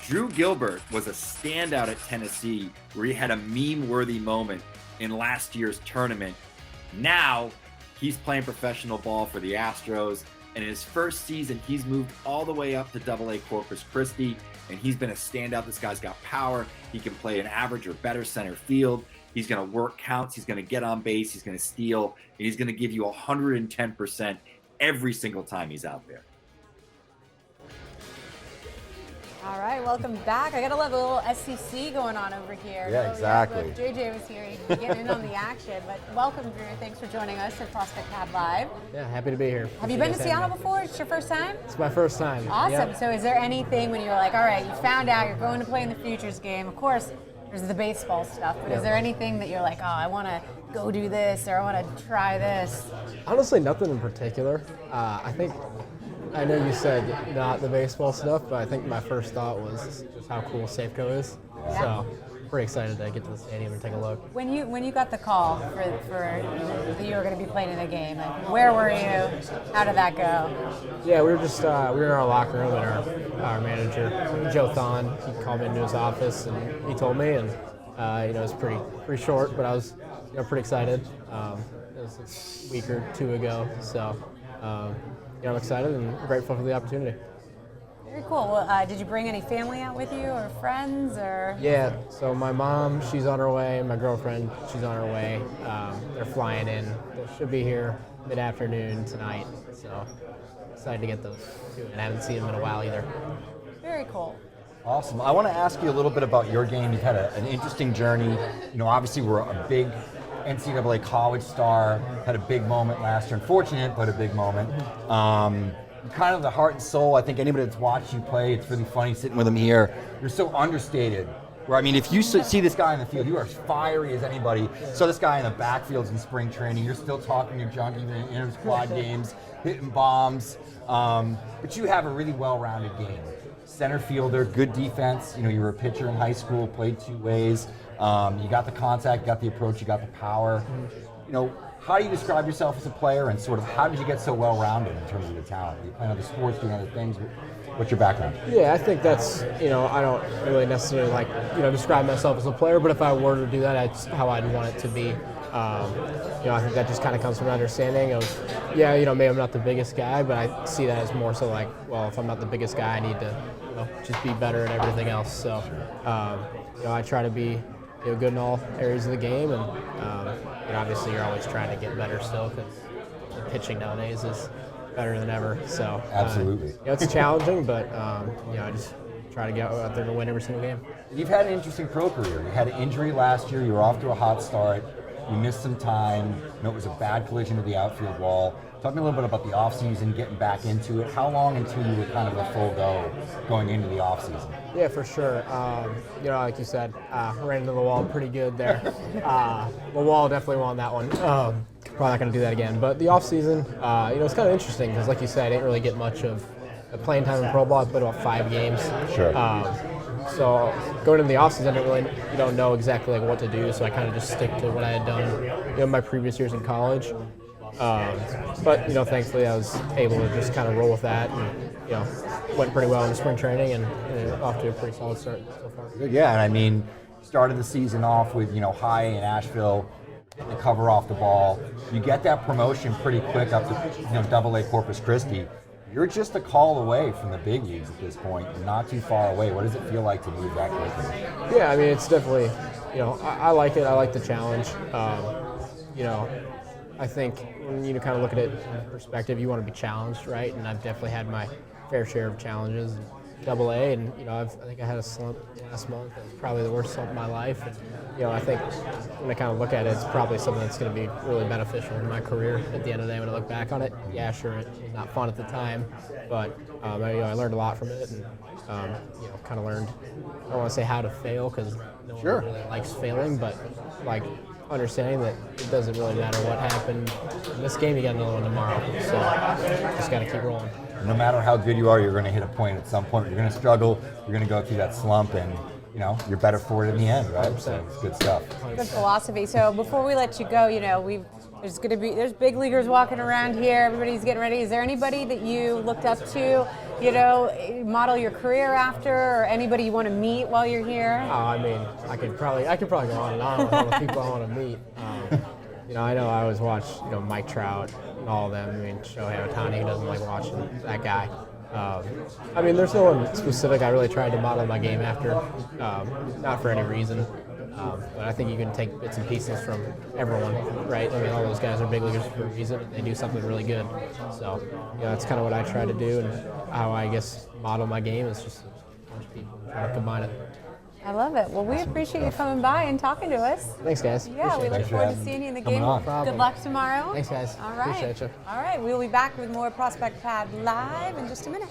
Drew Gilbert was a standout at Tennessee where he had a meme-worthy moment in last year's tournament. Now he's playing professional ball for the Astros, and in his first season, he's moved all the way up to AA Corpus Christi, and he's been a standout. This guy's got power. He can play an average or better center field. He's going to work counts. He's going to get on base. He's going to steal, and he's going to give you 110% every single time he's out there. All right, welcome back. I got to love a little SEC going on over here. Yeah, exactly. If JJ was here, he'd be getting in on the action. But welcome, Drew. Thanks for joining us at Prospect Pad Live. Yeah, happy to be here. Have you been to Seattle before? It's your first time? It's my first time. Awesome. Yep. So is there anything when you're like, all right, you found out you're going to play in the Futures game? Of course, there's the baseball stuff, but is there anything that you're like, oh, I want to go do this or I want to try this? Honestly, nothing in particular. I know you said not the baseball stuff, but I think my first thought was just how cool Safeco is. Yeah. So pretty excited to get to the stadium and take a look. When you got the call for that you were going to be playing in a game, like, where were you? How did that go? Yeah, we were just we were in our locker room, and our manager Joe Thon, he called me into his office and he told me, and it was pretty short, but I was pretty excited. It was a week or two ago, so. I'm excited and grateful for the opportunity. Very cool. Well, did you bring any family out with you or friends or? Yeah, so my mom, she's on her way, and my girlfriend, she's on her way. They're flying in. They should be here mid-afternoon tonight, so excited to get those two, and I haven't seen them in a while either. Very cool. Awesome. I want to ask you a little bit about your game. You've had an interesting journey. Obviously we're a big NCAA college star, had a big moment last year. Unfortunate, but a big moment. Kind of the heart and soul. I think anybody that's watched you play, it's really funny sitting with him here. You're so understated. Where, I mean, if you see this guy in the field, you are as fiery as anybody. So this guy in the backfields in spring training, you're still talking your junk even in inter-squad games, hitting bombs. But you have a really well-rounded game. Center fielder, good defense. You were a pitcher in high school, played two ways. You got the contact, you got the approach, you got the power. How do you describe yourself as a player, and sort of how did you get so well-rounded in terms of your talent? Are you playing other sports, doing other things? What's your background? Yeah, I think that's, I don't really necessarily describe myself as a player, but if I were to do that, that's how I'd want it to be. I think that just kind of comes from an understanding of, maybe I'm not the biggest guy, but I see that as more so like, well, if I'm not the biggest guy, I need to, just be better at everything else. So, I try to be good in all areas of the game, and obviously you're always trying to get better still because pitching nowadays is better than ever. So absolutely, it's challenging, but I just try to get out there to win every single game. You've had an interesting pro career. You had an injury last year. You were off to a hot start. You missed some time. It was a bad collision to the outfield wall. Talk to me a little bit about the offseason, getting back into it. How long until you were kind of a full go going into the offseason? Yeah, for sure. Like you said, ran into the wall pretty good there. The wall definitely won that one. Probably not going to do that again. But the offseason, it's kind of interesting because, like you said, I didn't really get much of playing time in pro ball. I played about 5 games. Sure. So going into the offseason, I didn't really, know exactly what to do. So I kind of just stick to what I had done, my previous years in college. But thankfully I was able to just kind of roll with that, and went pretty well in spring training, and off to a pretty solid start so far. Good, yeah, and I mean, started the season off with high in Asheville, getting the cover off the ball. You get that promotion pretty quick up to AA Corpus Christi. You're just a call away from the big leagues at this point, and not too far away. What does it feel like to move that quickly? Yeah, I mean, it's definitely, I like it. I like the challenge. I think when you kind of look at it in perspective, you want to be challenged, right? And I've definitely had my fair share of challenges in AA, and I think I had a slump last month. It was probably the worst slump of my life. And, I think when I kind of look at it, it's probably something that's going to be really beneficial in my career at the end of the day when I look back on it. Yeah, sure, it was not fun at the time, but I learned a lot from it, and kind of learned. I don't want to say how to fail because no one really likes failing, but understanding that it doesn't really matter what happened in this game, you got another one tomorrow. So just got to keep rolling. No matter how good you are, you're going to hit a point at some point. You're going to struggle. You're going to go through that slump, and you're better for it in the end, right? So it's good stuff. Good philosophy. So before we let you go, there's big leaguers walking around here. Everybody's getting ready. Is there anybody that you looked up to, model your career after, or anybody you want to meet while you're here? I mean, I could probably go on and on with all the people I want to meet. I know I always watch, Mike Trout and all of them. I mean, Shohei Ohtani, who doesn't like watching that guy. I mean, there's no one specific I really tried to model my game after, not for any reason. But I think you can take bits and pieces from everyone, right? I mean, all those guys are big leaguers for a reason. They do something really good. So, that's kind of what I try to do, and how I guess model my game is just a bunch of people try to combine it. I love it. Well, we appreciate you coming by and talking to us. Thanks, guys. Yeah, we look forward to seeing you in the game. Good luck tomorrow. Thanks, guys. All right. Appreciate you. All right, we'll be back with more Prospect Pad Live in just a minute.